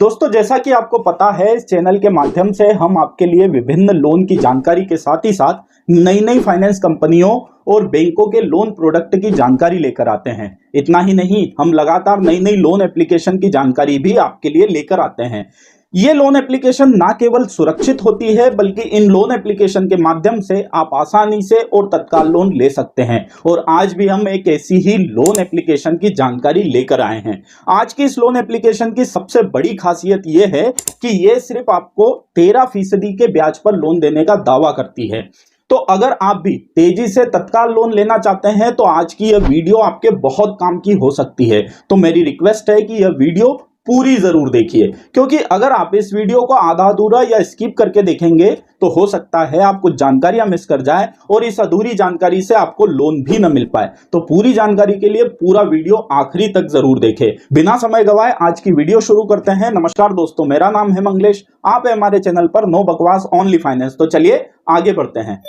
दोस्तों, जैसा कि आपको पता है, इस चैनल के माध्यम से हम आपके लिए विभिन्न लोन की जानकारी के साथ ही साथ नई नई फाइनेंस कंपनियों और बैंकों के लोन प्रोडक्ट की जानकारी लेकर आते हैं। इतना ही नहीं, हम लगातार नई नई लोन एप्लीकेशन की जानकारी भी आपके लिए लेकर आते हैं। ये लोन एप्लीकेशन ना केवल सुरक्षित होती है, बल्कि इन लोन एप्लीकेशन के माध्यम से आप आसानी से और तत्काल लोन ले सकते हैं। और आज भी हम एक ऐसी ही लोन एप्लीकेशन की जानकारी लेकर आए हैं। आज की इस लोन एप्लीकेशन की सबसे बड़ी खासियत ये है कि ये सिर्फ आपको 13% के ब्याज पर लोन देने का दावा करती है। तो अगर आप भी तेजी से तत्काल लोन लेना चाहते हैं तो आज की यह वीडियो आपके बहुत काम की हो सकती है। तो मेरी रिक्वेस्ट है कि यह वीडियो पूरी जरूर देखिए, क्योंकि अगर आप इस वीडियो को आधा अधूरा या स्किप करके देखेंगे तो हो सकता है आप कुछ जानकारियां मिस कर जाए और इस अधूरी जानकारी से आपको लोन भी न मिल पाए। तो पूरी जानकारी के लिए पूरा वीडियो आखिरी तक जरूर देखें। बिना समय गवाए आज की वीडियो शुरू करते हैं। नमस्कार दोस्तों, मेरा नाम है मंगलेश। आप है हमारे चैनल पर नो बकवास ओनली फाइनेंस। तो चलिए आगे बढ़ते हैं।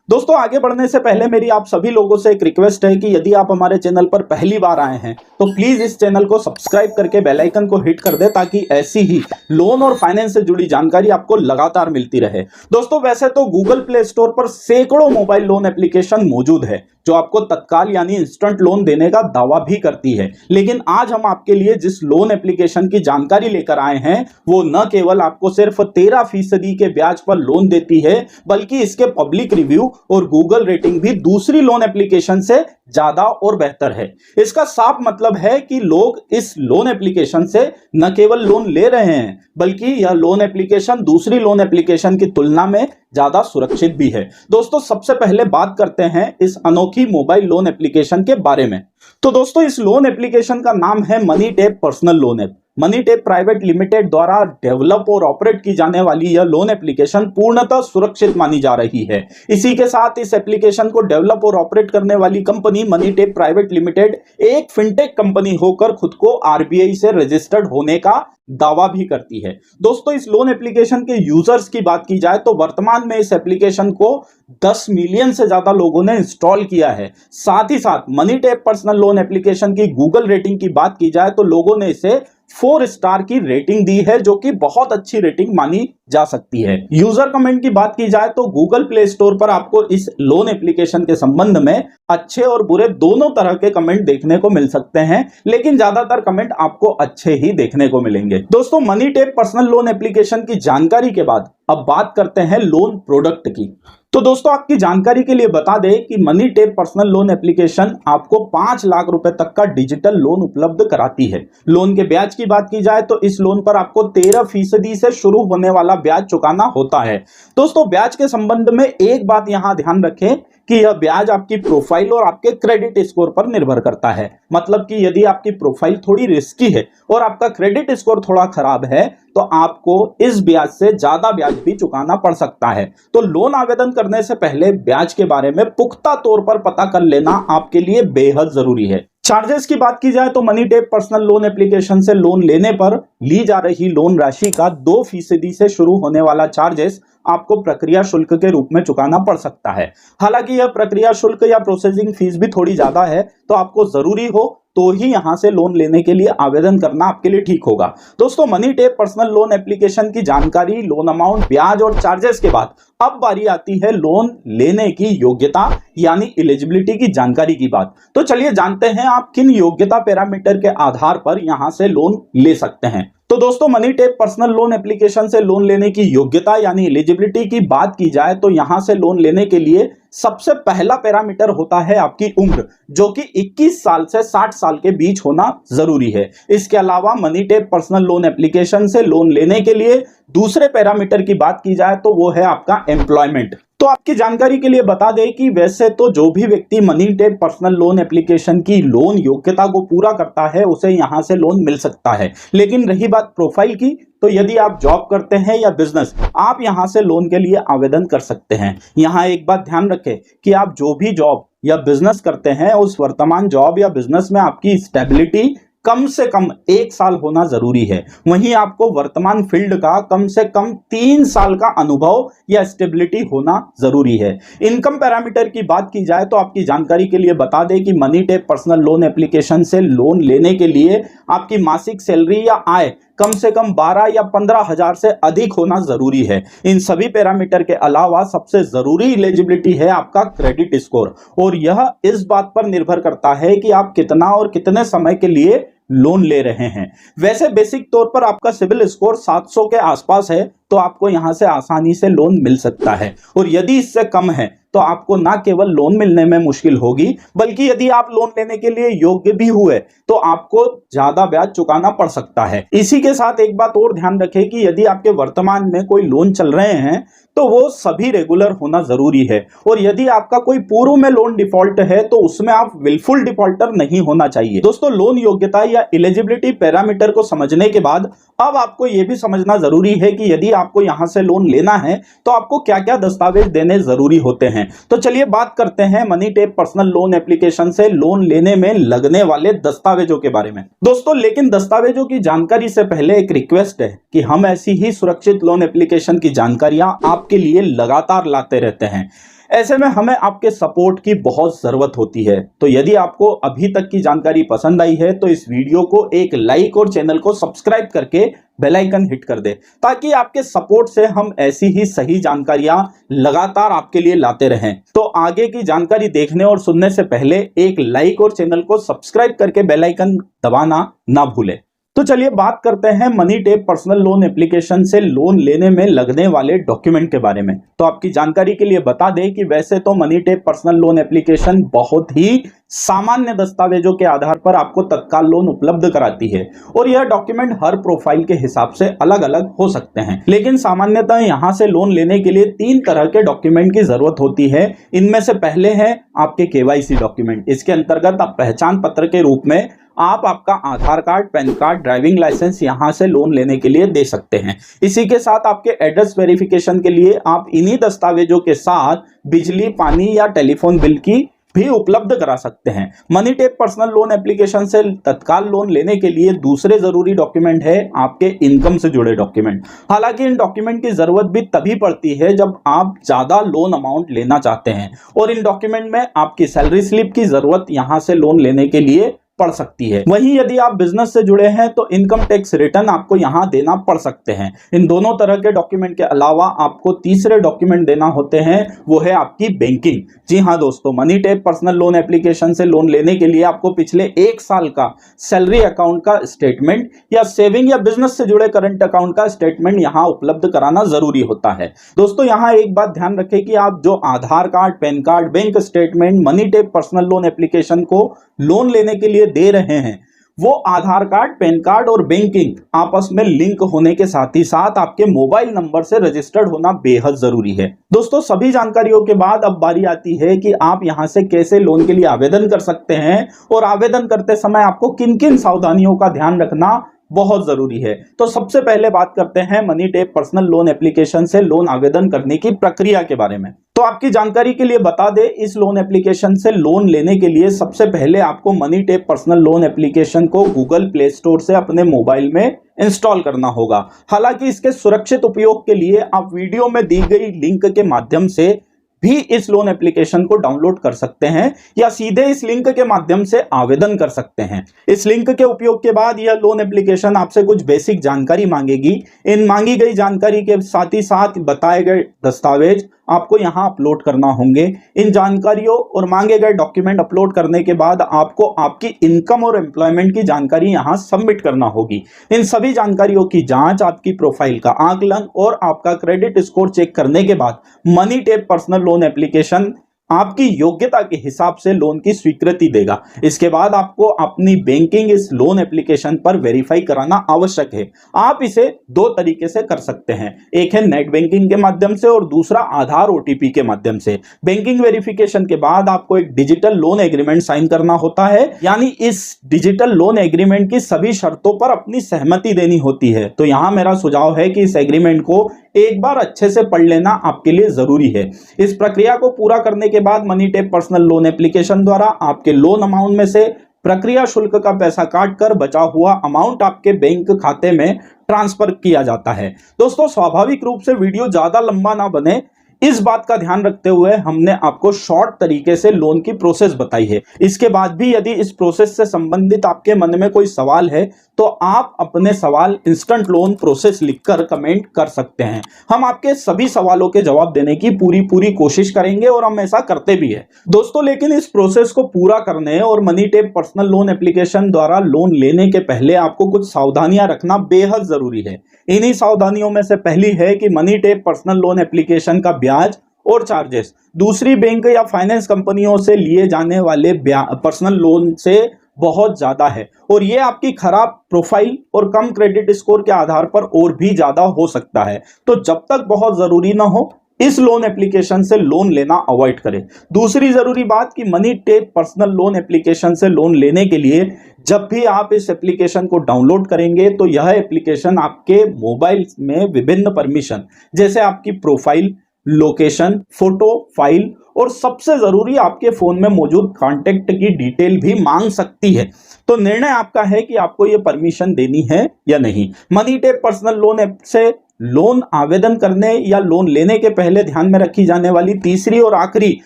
दोस्तों, आगे बढ़ने से पहले मेरी आप सभी लोगों से एक रिक्वेस्ट है कि यदि आप हमारे चैनल पर पहली बार आए हैं तो प्लीज इस चैनल को सब्सक्राइब करके बेल आइकन को हिट कर दे, ताकि ऐसी ही लोन और फाइनेंस से जुड़ी जानकारी आपको लगातार मिलती रहे। दोस्तों, वैसे तो गूगल प्ले स्टोर पर सैकड़ों मोबाइल लोन एप्लीकेशन मौजूद है जो आपको तत्काल यानी इंस्टेंट लोन देने का दावा भी करती है, लेकिन आज हम आपके लिए जिस लोन एप्लीकेशन की जानकारी लेकर आए हैं वो न केवल आपको सिर्फ 13% के ब्याज पर लोन देती है, बल्कि इसके पब्लिक रिव्यू और गूगल रेटिंग भी दूसरी लोन एप्लीकेशन से ज्यादा और बेहतर है। इसका साफ मतलब है कि लोग इस लोन एप्लीकेशन से न केवल लोन ले रहे हैं, बल्कि यह लोन एप्लीकेशन दूसरी लोन एप्लीकेशन की तुलना में ज्यादा सुरक्षित भी है। दोस्तों, सबसे पहले बात करते हैं इस अनोखी मोबाइल लोन एप्लीकेशन के बारे में। तो दोस्तों, इस लोन एप्लीकेशन का नाम है money tap personal loan app. Money tap private limited द्वारा डेवलप और ऑपरेट की जाने वाली यह लोन एप्लीकेशन पूर्णतः सुरक्षित मानी जा रही है। इसी के साथ इस एप्लीकेशन को डेवलप और ऑपरेट करने वाली company money tap private limited एक फिनटेक कंपनी होकर खुद को आरबीआई से रजिस्टर्ड होने का दावा भी करती है। दोस्तों, इस लोन एप्लीकेशन के यूजर्स की बात की जाए तो वर्तमान में इस एप्लीकेशन को 10 मिलियन से ज्यादा लोगों ने इंस्टॉल किया है। साथ ही साथ money tap personal loan application की गूगल रेटिंग की बात की जाए तो लोगों ने इसे 4 स्टार की रेटिंग दी है, जो कि बहुत अच्छी रेटिंग मानी जा सकती है। यूजर कमेंट की बात की जाए तो गूगल प्ले स्टोर पर आपको इस लोन एप्लीकेशन के संबंध में अच्छे और बुरे दोनों तरह के कमेंट देखने को मिल सकते हैं, लेकिन ज्यादातर कमेंट आपको अच्छे ही देखने को मिलेंगे। दोस्तों, money tap personal loan application की जानकारी के बाद अब बात करते हैं लोन प्रोडक्ट की। तो दोस्तों, आपकी जानकारी के लिए बता दें कि money tap personal loan application आपको 5 लाख रुपए तक का डिजिटल लोन उपलब्ध कराती है। लोन के ब्याज की बात की जाए तो इस लोन पर आपको 13% से शुरू होने वाला ब्याज चुकाना होता है। दोस्तों, ब्याज के संबंध में एक बात यहां ध्यान रखें कि यह ब्याज आपकी प्रोफाइल और आपके क्रेडिट स्कोर पर निर्भर करता है। मतलब कि यदि आपकी प्रोफाइल थोड़ी रिस्की है और आपका क्रेडिट स्कोर थोड़ा खराब है तो आपको इस ब्याज से ज्यादा ब्याज भी चुकाना पड़ सकता है। तो लोन आवेदन करने से पहले ब्याज के बारे में पुख्ता तौर पर पता कर लेना आपके लिए बेहद जरूरी है। चार्जेस की बात की जाए तो money tap personal loan application से लोन लेने पर ली जा रही लोन राशि का 2% से शुरू होने वाला चार्जेस आपको प्रक्रिया शुल्क के रूप में चुकाना पड़ सकता है। हालांकि यह प्रक्रिया शुल्क या प्रोसेसिंग फीस भी थोड़ी ज्यादा है, तो आपको जरूरी हो तो ही यहां से लोन लेने के लिए आवेदन करना आपके लिए ठीक होगा। दोस्तों, money tap personal loan application की जानकारी, लोन अमाउंट, ब्याज और चार्जेस के बाद अब बारी आती है लोन लेने की योग्यता यानी एलिजिबिलिटी की जानकारी की बात। तो चलिए जानते हैं आप किन योग्यता पैरामीटर के आधार पर यहां से लोन ले सकते हैं। तो दोस्तों, money tap personal loan application से लोन लेने की योग्यता यानी एलिजिबिलिटी की बात की जाए तो यहां से लोन लेने के लिए सबसे पहला पैरामीटर होता है आपकी उम्र, जो कि 21 साल से 60 साल के बीच होना जरूरी है। इसके अलावा money tap personal loan application से लोन लेने के लिए दूसरे पैरामीटर की बात की जाए तो वो है आपका एम्प्लॉयमेंट। तो आपकी जानकारी के लिए बता दें कि वैसे तो जो भी व्यक्ति money tap personal loan application की लोन योग्यता को पूरा करता है उसे यहां से लोन मिल सकता है, लेकिन रही बात प्रोफाइल की तो यदि आप जॉब करते हैं या बिजनेस, आप यहां से लोन के लिए आवेदन कर सकते हैं। यहां एक बात ध्यान रखें कि आप जो भी जॉब या बिजनेस करते हैं उस वर्तमान जॉब या बिजनेस में आपकी स्टेबिलिटी कम से कम 1 साल होना जरूरी है। वहीं आपको वर्तमान फील्ड का कम से कम 3 साल का अनुभव या स्टेबिलिटी होना जरूरी है। इनकम पैरामीटर की बात की जाए तो आपकी जानकारी के लिए बता दें कि money tap personal loan application से लोन लेने के लिए आपकी मासिक सैलरी या आय कम से कम 12 या 15 हजार से अधिक होना जरूरी है। इन सभी पैरामीटर के अलावा सबसे जरूरी एलिजिबिलिटी है आपका क्रेडिट स्कोर, और यह इस बात पर निर्भर करता है कि आप कितना और कितने समय के लिए लोन ले रहे हैं। वैसे बेसिक तौर पर आपका सिविल स्कोर 700 के आसपास है तो आपको यहां से आसानी से लोन मिल सकता है, और यदि इससे कम है तो आपको ना केवल लोन मिलने में मुश्किल होगी, बल्कि यदि आप लोन लेने के लिए योग्य भी हुए तो आपको ज्यादा ब्याज चुकाना पड़ सकता है। इसी के साथ एक बात और ध्यान रखें कि यदि आपके वर्तमान में कोई लोन चल रहे हैं तो वो सभी रेगुलर होना जरूरी है, और यदि आपका कोई पूर्व में लोन डिफॉल्ट है तो उसमें आप विलफुल डिफॉल्टर नहीं होना चाहिए। दोस्तों, लोन योग्यता या एलिजिबिलिटी पैरामीटर को समझने के बाद अब आपको यह भी समझना जरूरी है कि यदि आपको यहां से लोन लेना है तो आपको क्या क्या दस्तावेज देने जरूरी होते हैं। तो चलिए बात करते हैं money tap personal loan application से लोन लेने में लगने वाले दस्तावेजों के बारे में। दोस्तों, लेकिन दस्तावेजों की जानकारी से पहले एक रिक्वेस्ट है कि हम ऐसी ही सुरक्षित लोन एप्लीकेशन की जानकारियां आपके लिए लगातार लाते रहते हैं। ऐसे में हमें आपके सपोर्ट की बहुत जरूरत होती है। तो यदि आपको अभी तक की जानकारी पसंद आई है तो इस वीडियो को एक लाइक और चैनल को सब्सक्राइब करके बेल आइकन हिट कर दे, ताकि आपके सपोर्ट से हम ऐसी ही सही जानकारियां लगातार आपके लिए लाते रहें। तो आगे की जानकारी देखने और सुनने से पहले एक लाइक और चैनल को सब्सक्राइब करके बेल आइकन दबाना ना भूलें। तो चलिए बात करते हैं money tap personal loan application से लोन लेने में लगने वाले डॉक्यूमेंट के बारे में। तो आपकी जानकारी के लिए बता दें कि वैसे तो money tap personal loan application बहुत ही सामान्य दस्तावेजों के आधार पर आपको तत्काल लोन उपलब्ध कराती है, और यह डॉक्यूमेंट हर प्रोफाइल के हिसाब से अलग अलग हो सकते हैं। लेकिन सामान्यतः यहां से लोन लेने के लिए 3 तरह के डॉक्यूमेंट की जरूरत होती है। इनमें से पहले है आपके केवाईसी डॉक्यूमेंट। इसके अंतर्गत आप पहचान पत्र के रूप में आप आपका Aadhaar card, PAN card, driving licence यहां से लोन लेने के लिए दे सकते हैं। इसी के साथ आपके एड्रेस वेरिफिकेशन के लिए आप इन्हीं दस्तावेजों के साथ बिजली, पानी या टेलीफोन बिल की भी उपलब्ध करा सकते हैं। Money tap personal loan application से तत्काल लोन लेने के लिए दूसरे जरूरी डॉक्यूमेंट है आपके इनकम से जुड़े डॉक्यूमेंट। हालांकि इन डॉक्यूमेंट की जरूरत भी तभी पड़ती है जब आप ज्यादा लोन अमाउंट लेना चाहते हैं, और इन डॉक्यूमेंट में आपकी सैलरी स्लिप की जरूरत यहां से लोन लेने के लिए पड़ सकती है। वहीं यदि आप बिजनेस से जुड़े हैं तो इनकम टैक्स रिटर्न आपको यहां देना पड़ सकते हैं। इन दोनों तरह के डॉक्यूमेंट के अलावा आपको तीसरे डॉक्यूमेंट देना होते हैं, वो है आपकी बैंकिंग। जी हां दोस्तों, money tap personal loan application से लोन लेने के लिए आपको पिछले 1 साल का सैलरी अकाउंट का स्टेटमेंट या सेविंग या बिजनेस से जुड़े करंट अकाउंट का स्टेटमेंट यहां उपलब्ध कराना जरूरी होता है। दोस्तों, यहां एक बात ध्यान रखें कि आप जो Aadhaar card, PAN card, bank statement MoneyTap personal loan application को लोन लेने के लिए दे रहे हैं, वो आधार कार्ड, पैन कार्ड और बैंकिंग आपस में लिंक होने के साथ ही साथ आपके मोबाइल नंबर से रजिस्टर्ड होना बेहद जरूरी है। दोस्तों, सभी जानकारियों के बाद अब बारी आती है कि आप यहां से कैसे लोन के लिए आवेदन कर सकते हैं, और आवेदन करते समय आपको किन किन सावधानियों का ध्यान रखना बहुत जरूरी है। तो सबसे पहले बात करते हैं money tap personal loan application से लोन आवेदन करने की प्रक्रिया के बारे में। तो आपकी जानकारी के लिए बता दें, इस लोन एप्लीकेशन से लोन लेने के लिए सबसे पहले आपको money tap personal loan application को गूगल प्ले स्टोर से अपने मोबाइल में इंस्टॉल करना होगा। हालांकि इसके सुरक्षित उपयोग के लिए आप वीडियो में दी गई लिंक के माध्यम से भी इस लोन एप्लीकेशन को डाउनलोड कर सकते हैं, या सीधे इस लिंक के माध्यम से आवेदन कर सकते हैं। इस लिंक के उपयोग के बाद यह लोन एप्लीकेशन आपसे कुछ बेसिक जानकारी मांगेगी। इन मांगी गई जानकारी के साथ ही साथ बताए गए दस्तावेज आपको यहां अपलोड करना होंगे। इन जानकारियों और मांगे गए डॉक्यूमेंट अपलोड करने के बाद आपको आपकी इनकम और एम्प्लॉयमेंट की जानकारी यहां सबमिट करना होगी। इन सभी जानकारियों की जांच, आपकी प्रोफाइल का आकलन और आपका क्रेडिट स्कोर चेक करने के बाद money tap personal loan application आपकी योग्यता के हिसाब से लोन की स्वीकृति देगा। इसके बाद आपको अपनी बैंकिंग इस लोन एप्लीकेशन पर वेरीफाई कराना आवश्यक है। आप इसे 2 तरीके से कर सकते हैं, एक है नेट बैंकिंग के माध्यम से और दूसरा आधार OTP के माध्यम से। बैंकिंग वेरिफिकेशन के बाद आपको एक डिजिटल लोन एग्रीमेंट साइन करना होता है, यानी इस डिजिटल लोन एग्रीमेंट की सभी शर्तों पर अपनी सहमति देनी होती है। तो यहां मेरा सुझाव है कि इस एग्रीमेंट को एक बार अच्छे से पढ़ लेना आपके लिए जरूरी है। इस प्रक्रिया को पूरा करने के बाद money tap personal loan application द्वारा आपके लोन अमाउंट में से प्रक्रिया शुल्क का पैसा काटकर बचा हुआ अमाउंट आपके बैंक खाते में ट्रांसफर किया जाता है। दोस्तों स्वाभाविक रूप से वीडियो ज्यादा लंबा ना बने, इस बात का ध्यान रखते हुए हमने आपको शॉर्ट तरीके से लोन की प्रोसेस बताई है। इसके बाद भी यदि इस प्रोसेस से संबंधित आपके मन में कोई सवाल है तो आप अपने सवाल इंस्टेंट लोन प्रोसेस लिखकर कमेंट कर सकते हैं। हम आपके सभी सवालों के जवाब देने की पूरी कोशिश करेंगे और हम ऐसा करते भी है दोस्तों। लेकिन इस प्रोसेस को पूरा करने और money tap personal loan application द्वारा लोन लेने के पहले आपको कुछ सावधानियां रखना बेहद जरूरी है। इन्हीं सावधानियों में से पहली है कि money tap personal loan application का ब्याज और चार्जेस दूसरी बैंक या फाइनेंस कंपनियों से लिए जाने वाले पर्सनल लोन से बहुत ज्यादा है और ये आपकी खराब प्रोफाइल और कम क्रेडिट स्कोर के आधार पर और भी ज्यादा हो सकता है। तो जब तक बहुत जरूरी ना हो इस लोन एप्लीकेशन से लोन लेना अवॉइड करें। दूसरी जरूरी बात कि money tap personal loan application से लोन लेने के लिए जब भी आप इस एप्लीकेशन को डाउनलोड करेंगे तो यह एप्लीकेशन आपके मोबाइल में विभिन्न परमिशन जैसे आपकी प्रोफाइल, लोकेशन, फोटो, फाइल और सबसे जरूरी आपके फोन में मौजूद कॉन्टेक्ट की डिटेल भी मांग सकती है। तो निर्णय आपका है कि आपको यह परमिशन देनी है या नहीं। Money tap personal loan app से लोन आवेदन करने या लोन लेने के पहले ध्यान में रखी जाने वाली तीसरी और आखिरी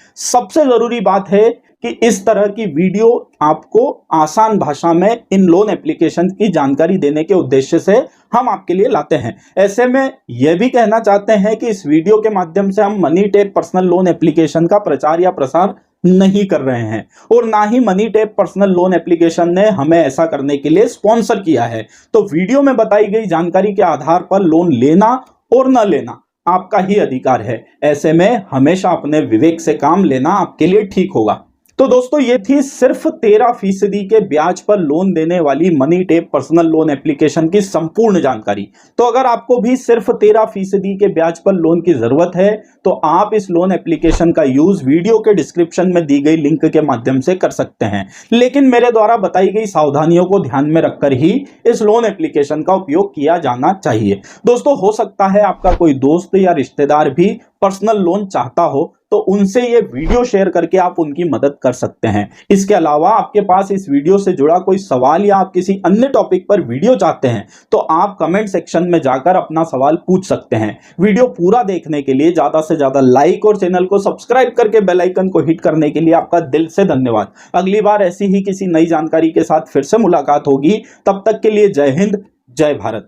सबसे जरूरी बात है कि इस तरह की वीडियो आपको आसान भाषा में इन लोन एप्लीकेशन की जानकारी देने के उद्देश्य से हम आपके लिए लाते हैं। ऐसे में यह भी कहना चाहते हैं कि इस वीडियो के माध्यम से हम money tap personal loan application का प्रचार या प्रसार नहीं कर रहे हैं और ना ही MoneyTap personal loan application ने हमें ऐसा करने के लिए स्पॉन्सर किया है। तो वीडियो में बताई गई जानकारी के आधार पर लोन लेना और न लेना आपका ही अधिकार है। ऐसे में हमेशा अपने विवेक से काम लेना आपके लिए ठीक होगा। तो दोस्तों ये थी सिर्फ 13% के ब्याज पर लोन देने वाली money tap personal loan application की संपूर्ण जानकारी। तो अगर आपको भी सिर्फ 13% के ब्याज पर लोन की जरूरत है तो आप इस लोन एप्लीकेशन का यूज वीडियो के डिस्क्रिप्शन में दी गई लिंक के माध्यम से कर सकते हैं। लेकिन मेरे द्वारा बताई गई सावधानियों को ध्यान में रखकर ही इस लोन एप्लीकेशन का उपयोग किया जाना चाहिए। दोस्तों हो सकता है आपका कोई दोस्त या रिश्तेदार भी पर्सनल लोन चाहता हो तो उनसे ये वीडियो शेयर करके आप उनकी मदद कर सकते हैं। इसके अलावा आपके पास इस वीडियो से जुड़ा कोई सवाल या आप किसी अन्य टॉपिक पर वीडियो चाहते हैं तो आप कमेंट सेक्शन में जाकर अपना सवाल पूछ सकते हैं। वीडियो पूरा देखने के लिए ज्यादा से ज्यादा लाइक और चैनल को सब्सक्राइब करके बेल आइकन को हिट करने के लिए आपका दिल से धन्यवाद। अगली बार ऐसी ही किसी नई जानकारी के साथ फिर से मुलाकात होगी। तब तक के लिए जय हिंद, जय भारत।